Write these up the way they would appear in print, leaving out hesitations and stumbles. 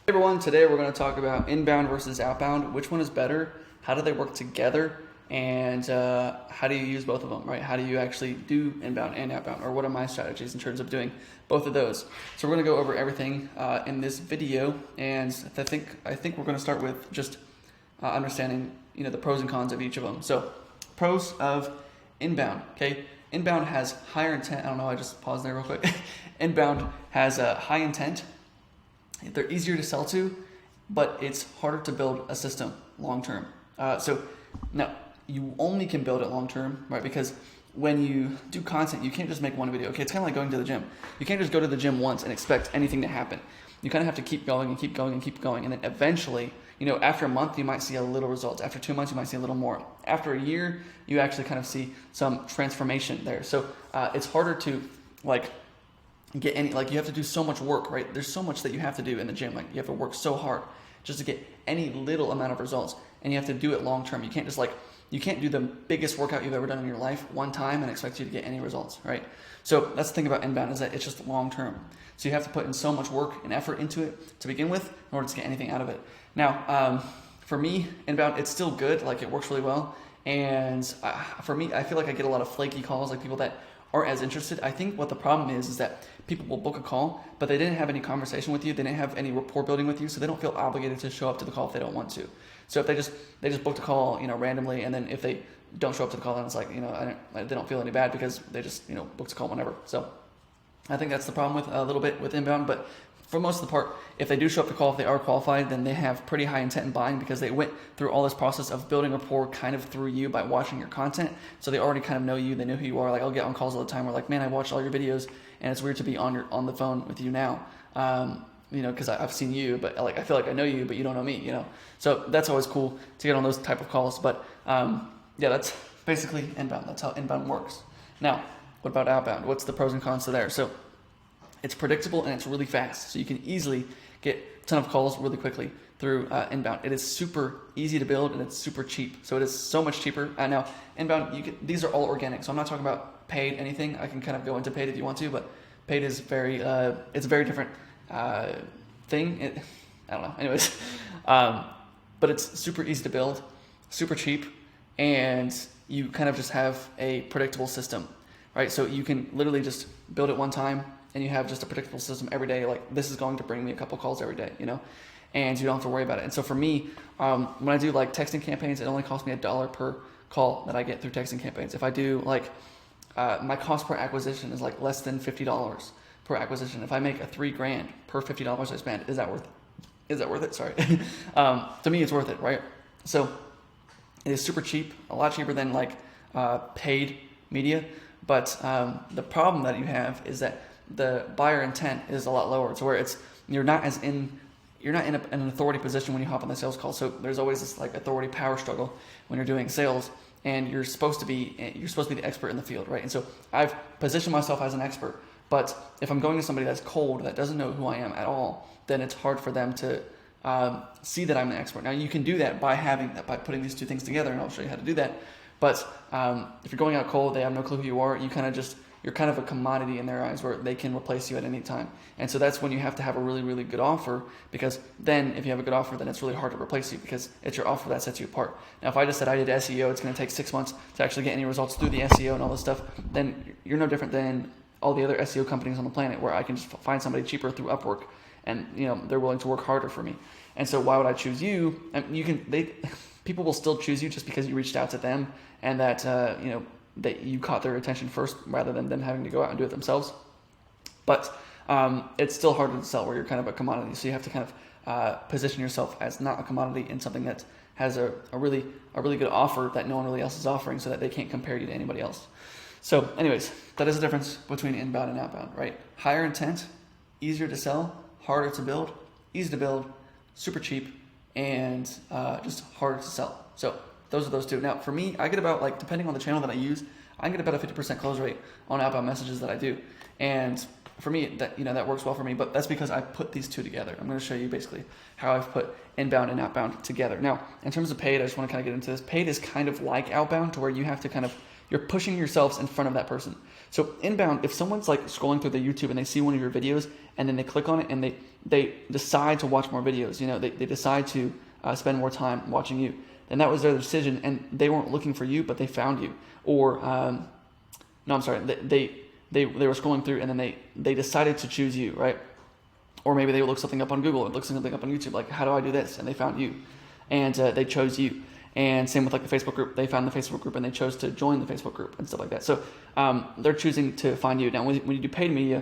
Hey everyone, today we're going to talk about inbound versus outbound. Which one is better? How do they work together? And how do you use both of them, right? How do you actually do inbound and outbound? Or what are my strategies in terms of doing both of those? So we're going to go over everything in this video. And I think we're going to start with just understanding, the pros and cons of each of them. So pros of inbound, okay? Inbound has higher intent. I don't know, I just paused there real quick. Inbound has a high intent. They're easier to sell to, but it's harder to build a system long term. So now you only can build it long term, right? Because when you do content, you can't just make one video. Okay, it's kind of like going to the gym. You can't just go to the gym once and expect anything to happen. You kind of have to keep going and keep going and keep going, and then eventually, after a month, you might see a little results. After 2 months, you might see a little more. After a year, you actually kind of see some transformation there. So it's harder to get any, you have to do so much work, right? There's so much that you have to do in the gym. Like, you have to work so hard just to get any little amount of results, and you have to do it long term. You can't just you can't do the biggest workout you've ever done in your life one time and expect you to get any results, right? So that's the thing about inbound, is that it's just long term. So you have to put in so much work and effort into it to begin with in order to get anything out of it. Now, for me, inbound, it's still good. It works really well. And for me, I feel like I get a lot of flaky calls, like people that aren't as interested. I think what the problem is that people will book a call, but they didn't have any conversation with you. They didn't have any rapport building with you, so they don't feel obligated to show up to the call if they don't want to. So if they just booked a call, randomly, and then if they don't show up to the call, then it's they don't feel any bad because they just, booked a call whenever. So I think that's the problem with a little bit with inbound, but for most of the part, if they do show up to call, if they are qualified, then they have pretty high intent in buying because they went through all this process of building rapport kind of through you by watching your content. So they already kind of know you. They know who you are. I'll get on calls all the time where man, I watched all your videos, and it's weird to be on the phone with you now. Because I've seen you, but I feel like I know you, but you don't know me, So that's always cool to get on those type of calls. But that's basically inbound. That's how inbound works. Now, what about outbound? What's the pros and cons to there? So it's predictable and it's really fast. So you can easily get a ton of calls really quickly through inbound. It is super easy to build and it's super cheap. So it is so much cheaper. Now, inbound, these are all organic. So I'm not talking about paid anything. I can kind of go into paid if you want to, but paid is it's a very different thing. I don't know. Anyways, but it's super easy to build, super cheap, and you kind of just have a predictable system, right? So you can literally just build it one time, and you have just a predictable system every day. This is going to bring me a couple calls every day, and you don't have to worry about it. And so for me, when I do texting campaigns, it only costs me $1 per call that I get through texting campaigns. If I do my cost per acquisition is less than $50 per acquisition. If I make $3,000 per $50 I spend, is that worth it? Sorry. To me, it's worth it, right? So it is super cheap, a lot cheaper than paid media. But the problem that you have is that the buyer intent is a lot lower. So where you're not in an authority position when you hop on the sales call. So there's always this authority power struggle when you're doing sales, and you're supposed to be the expert in the field, right? And so I've positioned myself as an expert. But if I'm going to somebody that's cold, that doesn't know who I am at all, then it's hard for them to see that I'm an expert. Now, you can do that by putting these two things together, and I'll show you how to do that. But if you're going out cold, they have no clue who you are. You're kind of a commodity in their eyes where they can replace you at any time. And so that's when you have to have a really, really good offer, because then if you have a good offer, then it's really hard to replace you because it's your offer that sets you apart. Now, if I just said I did SEO, it's going to take 6 months to actually get any results through the SEO and all this stuff, then you're no different than all the other SEO companies on the planet where I can just find somebody cheaper through Upwork, and they're willing to work harder for me. And so why would I choose you? And people will still choose you just because you reached out to them and that that you caught their attention first rather than them having to go out and do it themselves. But it's still harder to sell where you're kind of a commodity. So you have to kind of position yourself as not a commodity in something that has a really good offer that no one really else is offering, so that they can't compare you to anybody else. So anyways, that is the difference between inbound and outbound, right? Higher intent, easier to sell, harder to build, easy to build, super cheap, and just harder to sell. So those are those two. Now, for me, I get about, depending on the channel that I use, I get about a 50% close rate on outbound messages that I do. And for me, that works well for me, but that's because I put these two together. I'm going to show you basically how I've put inbound and outbound together. Now, in terms of paid, I just want to kind of get into this. Paid is kind of like outbound, to where you have to you're pushing yourselves in front of that person. So inbound, if someone's like scrolling through the YouTube and they see one of your videos and then they click on it and they decide to watch more videos, they decide to spend more time watching you, then that was their decision, and they weren't looking for you, but they found you. Or no, I'm sorry, they were scrolling through and then they decided to choose you, right? Or maybe they would look something up on Google or look something up on YouTube, like, how do I do this? And they found you, and they chose you. And same with like the Facebook group, they found the Facebook group and they chose to join the Facebook group and stuff like that. So they're choosing to find you. Now, when you do paid media,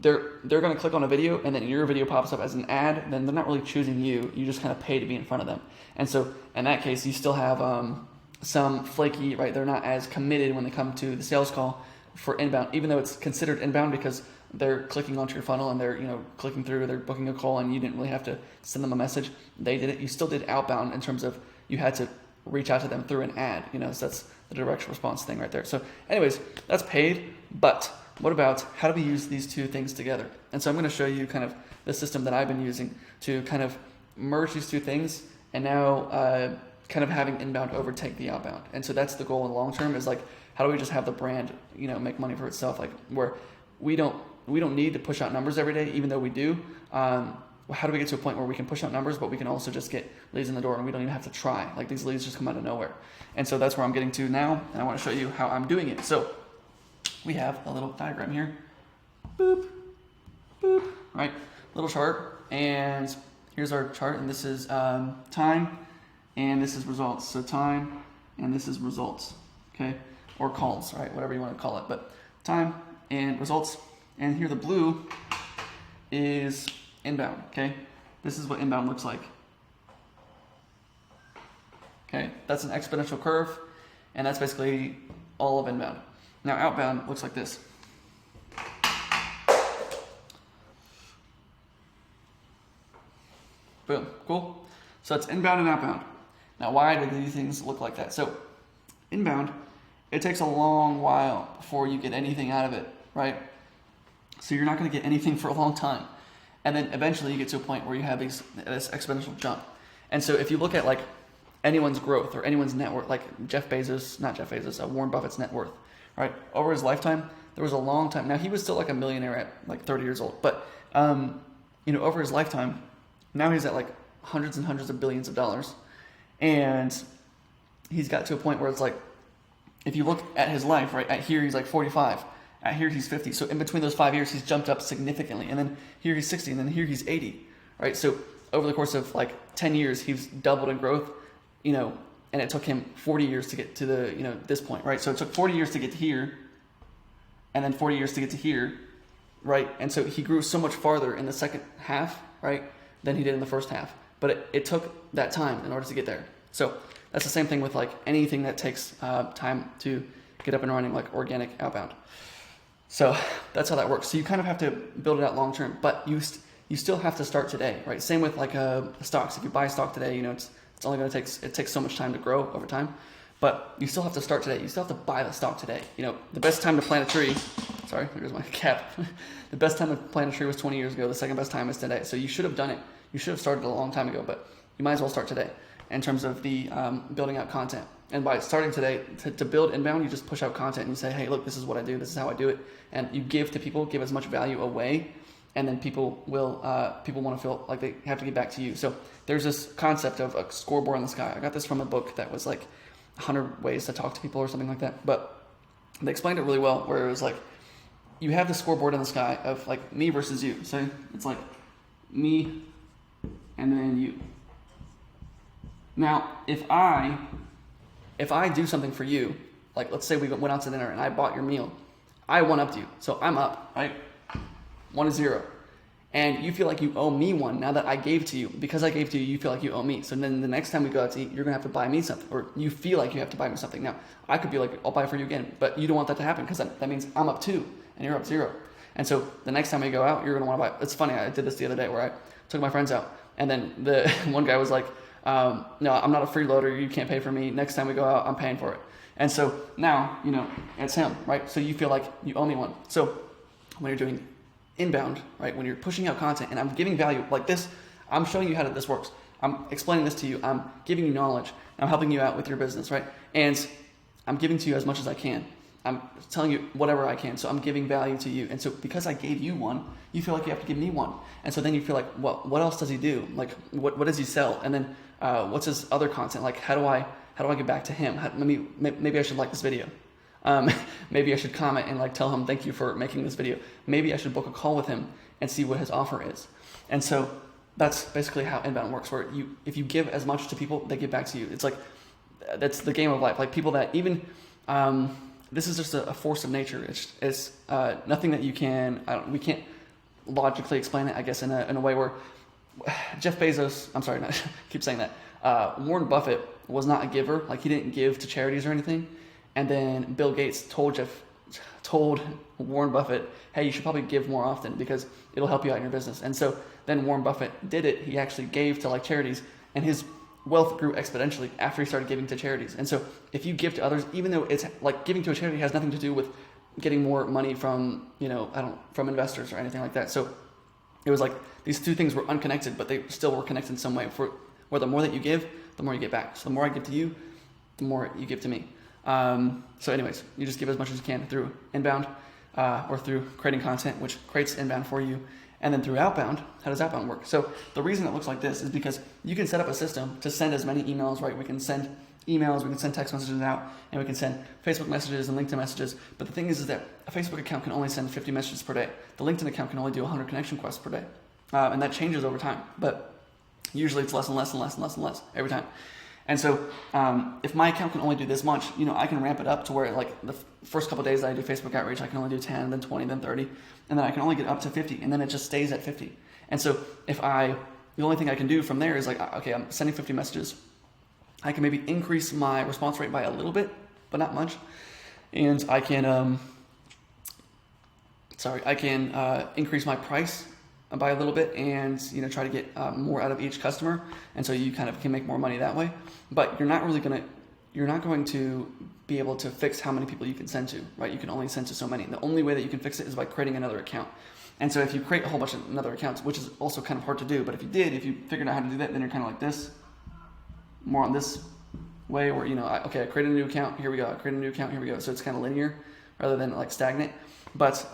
they're going to click on a video, and then your video pops up as an ad. Then they're not really choosing you. You just kind of pay to be in front of them. And so in that case, you still have some flaky, right? They're not as committed when they come to the sales call for inbound, even though it's considered inbound because they're clicking onto your funnel and they're clicking through, they're booking a call, and you didn't really have to send them a message. They did it. You still did outbound in terms of you had to reach out to them through an ad. So that's the direct response thing right there. So anyways, that's paid. But what about how do we use these two things together? And so I'm going to show you kind of the system that I've been using to kind of merge these two things, and now kind of having inbound overtake the outbound. And so that's the goal in the long term, is like, how do we just have the brand, make money for itself? Like, where we don't need to push out numbers every day, even though we do. How do we get to a point where we can push out numbers, but we can also just get leads in the door and we don't even have to try? Like, these leads just come out of nowhere. And so that's where I'm getting to now, and I want to show you how I'm doing it. So we have a little diagram here. Boop, boop, right? Little chart, and here's our chart, and this is time, and this is results. So time, and this is results, okay? Or calls, right? Whatever you want to call it, but time and results. And here the blue is inbound, okay? This is what inbound looks like. Okay, that's an exponential curve, and that's basically all of inbound. Now outbound looks like this. Boom, cool. So it's inbound and outbound. Now why do these things look like that? So inbound, it takes a long while before you get anything out of it, right? So you're not going to get anything for a long time. And then eventually you get to a point where you have this exponential jump. And so if you look at like anyone's growth or anyone's net worth, like Warren Buffett's net worth, right? Over his lifetime, there was a long time. Now he was still like a millionaire at like 30 years old, but over his lifetime, now he's at like hundreds and hundreds of billions of dollars. And he's got to a point where it's like, if you look at his life, right, at here he's like 45, at here he's 50. So in between those 5 years, he's jumped up significantly. And then here he's 60, and then here he's 80, right? So over the course of like 10 years, he's doubled in growth, and it took him 40 years to get to the, this point, right? So it took 40 years to get to here, and then 40 years to get to here, right? And so he grew so much farther in the second half, right, than he did in the first half. But it took that time in order to get there. So that's the same thing with like anything that takes time to get up and running, like organic outbound. So that's how that works. So you kind of have to build it out long term, but you still have to start today, right? Same with like stocks. If you buy stock today, it's only going to take so much time to grow over time, but you still have to start today. You still have to buy the stock today. The best time to plant a tree. Sorry, there's my cap. The best time to plant a tree was 20 years ago. The second best time is today. So you should have done it. You should have started a long time ago, but you might as well start today in terms of the building out content. And by starting today, to build inbound, you just push out content and you say, hey, look, this is what I do. This is how I do it. And you give to people, give as much value away, and then people want to feel like they have to get back to you. So there's this concept of a scoreboard in the sky. I got this from a book that was like 100 Ways to Talk to People or something like that. But they explained it really well, where it was like, you have the scoreboard in the sky of like me versus you. So it's like me and then you. Now, if I do something for you, like let's say we went out to dinner and I bought your meal, I one-upped you, so I'm up, right? 1-0. And you feel like you owe me one now that I gave to you. Because I gave to you, you feel like you owe me. So then the next time we go out to eat, you're going to have to buy me something, or you feel like you have to buy me something. Now, I could be like, I'll buy for you again, but you don't want that to happen because that means I'm up 2 and you're up 0. And so the next time we go out, you're going to want to buy. It's funny, I did this the other day where I took my friends out, and then the one guy was like, no, I'm not a freeloader. You can't pay for me. Next time we go out, I'm paying for it. And so now, it's him, right? So you feel like you owe me one. So when you're doing inbound, right, when you're pushing out content and I'm giving value like this, I'm showing you how this works. I'm explaining this to you. I'm giving you knowledge. I'm helping you out with your business, right? And I'm giving to you as much as I can. I'm telling you whatever I can. So I'm giving value to you. And so because I gave you one, you feel like you have to give me one. And so then you feel like, what else does he do? Like, what does he sell? And then what's his other content? Like, how do I get back to him? Maybe I should like this video. Maybe I should comment and like tell him thank you for making this video. Maybe I should book a call with him and see what his offer is. And so that's basically how inbound works, where if you give as much to people, they give back to you. It's like, that's the game of life. Like people that even, this is just a force of nature. It's nothing that we can't logically explain it, I guess, in a way where Jeff Bezos, I'm sorry, I keep saying that, Warren Buffett was not a giver. Like he didn't give to charities or anything. And then Bill Gates told Warren Buffett, hey, you should probably give more often because it'll help you out in your business. And so then Warren Buffett did it. He actually gave to like charities, and his wealth grew exponentially after he started giving to charities. And so if you give to others, even though it's like giving to a charity has nothing to do with getting more money from, from investors or anything like that. So it was like these two things were unconnected, but they still were connected in some way. Where the more that you give, the more you get back. So the more I give to you, the more you give to me. So anyways, you just give as much as you can through inbound or through creating content, which creates inbound for you. And then through outbound, how does outbound work? So the reason it looks like this is because you can set up a system to send as many emails, right? We can send emails, we can send text messages out, and we can send Facebook messages and LinkedIn messages. But the thing is that a Facebook account can only send 50 messages per day. The LinkedIn account can only do 100 connection requests per day. And that changes over time. But usually it's less and less and less and less and less every time. And so if my account can only do this much, I can ramp it up to where like the first couple of days that I do Facebook outreach, I can only do 10, then 20, then 30, and then I can only get up to 50, and then it just stays at 50. And so the only thing I can do from there is like, okay, I'm sending 50 messages. I can maybe increase my response rate by a little bit, but not much. And I can, increase my price by a little bit and try to get more out of each customer, and so you kind of can make more money that way. But you're not going to be able to fix how many people you can send to, right? You can only send to so many. The only way that you can fix it is by creating another account. And so if you create a whole bunch of another accounts, which is also kind of hard to do, but if you figured out how to do that, then you're kind of like this, more on this way where I created a new account, here we go. I created a new account, here we go. So it's kind of linear rather than like stagnant. But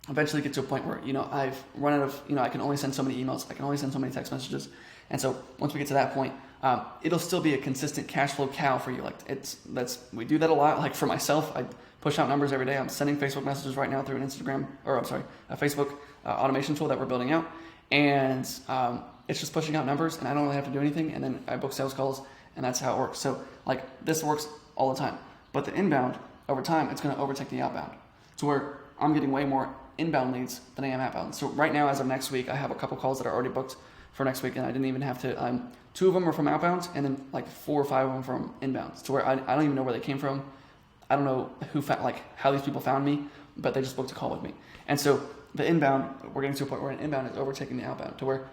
eventually get to a point where I've run out of I can only send so many emails, I can only send so many text messages, and so once we get to that point, it'll still be a consistent cash flow cow for you. Like we do that a lot. Like for myself, I push out numbers every day. I'm sending Facebook messages right now through an a Facebook automation tool that we're building out, and it's just pushing out numbers, and I don't really have to do anything, and then I book sales calls, and that's how it works. So like this works all the time, but the inbound over time, it's going to overtake the outbound to where I'm getting way more inbound leads than I am outbound. So right now, as of next week, I have a couple calls that are already booked for next week, and I didn't even have to, 2 of them are from outbound, and then like 4 or 5 of them from inbounds, to where I don't even know where they came from. I don't know how these people found me, but they just booked a call with me. And so the inbound, we're getting to a point where an inbound is overtaking the outbound, to where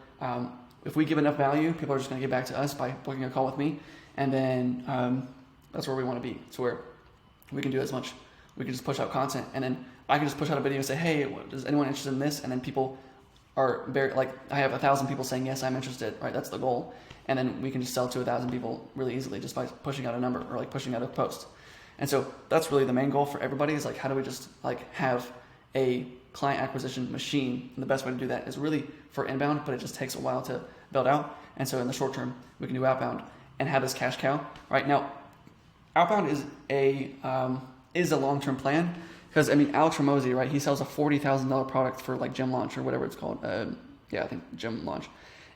if we give enough value, people are just going to get back to us by booking a call with me, and then that's where we want to be, to where we can do as much. We can just push out content, and then I can just push out a video and say, hey, is anyone interested in this? And then people are I have 1,000 people saying, yes, I'm interested, right? That's the goal. And then we can just sell to 1,000 people really easily just by pushing out a number or like pushing out a post. And so that's really the main goal for everybody, is like, how do we just like have a client acquisition machine? And the best way to do that is really for inbound, but it just takes a while to build out. And so in the short term, we can do outbound and have this cash cow. Right now, outbound is a long-term plan. Because, Alex Ramosi, right, he sells a $40,000 product for, like, Gym Launch or whatever it's called. I think Gym Launch.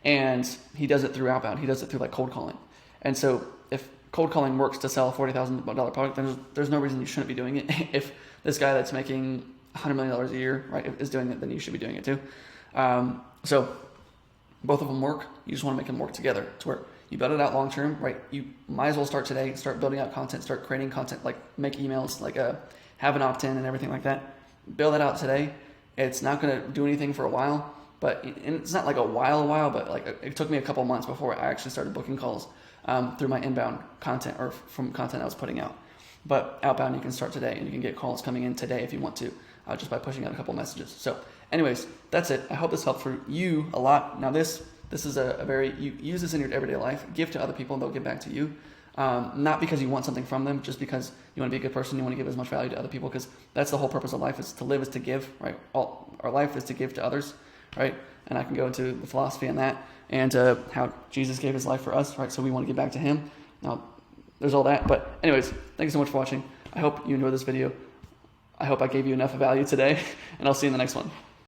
And he does it through outbound. He does it through, like, cold calling. And so if cold calling works to sell a $40,000 product, then there's no reason you shouldn't be doing it. If this guy that's making $100 million a year, right, is doing it, then you should be doing it too. So both of them work. You just want to make them work together to where you build it out long-term, right? You might as well start today, start building out content, start creating content, like make emails, like have an opt-in and everything like that. Build that out today. It's not going to do anything for a while, and it's not like a while, but like it took me a couple months before I actually started booking calls through my inbound content or from content I was putting out. But outbound, you can start today, and you can get calls coming in today if you want to, just by pushing out a couple messages. So anyways, that's it. I hope this helped for you a lot. Now this is a very, you use this in your everyday life, give to other people and they'll give back to you. not because you want something from them, just because you want to be a good person, you want to give as much value to other people, because that's the whole purpose of life, is to live, is to give, right? All our life is to give to others, right? And I can go into the philosophy on that, and how Jesus gave his life for us, right? So we want to give back to him. Now, there's all that. But anyways, thank you so much for watching. I hope you enjoyed this video. I hope I gave you enough value today, and I'll see you in the next one.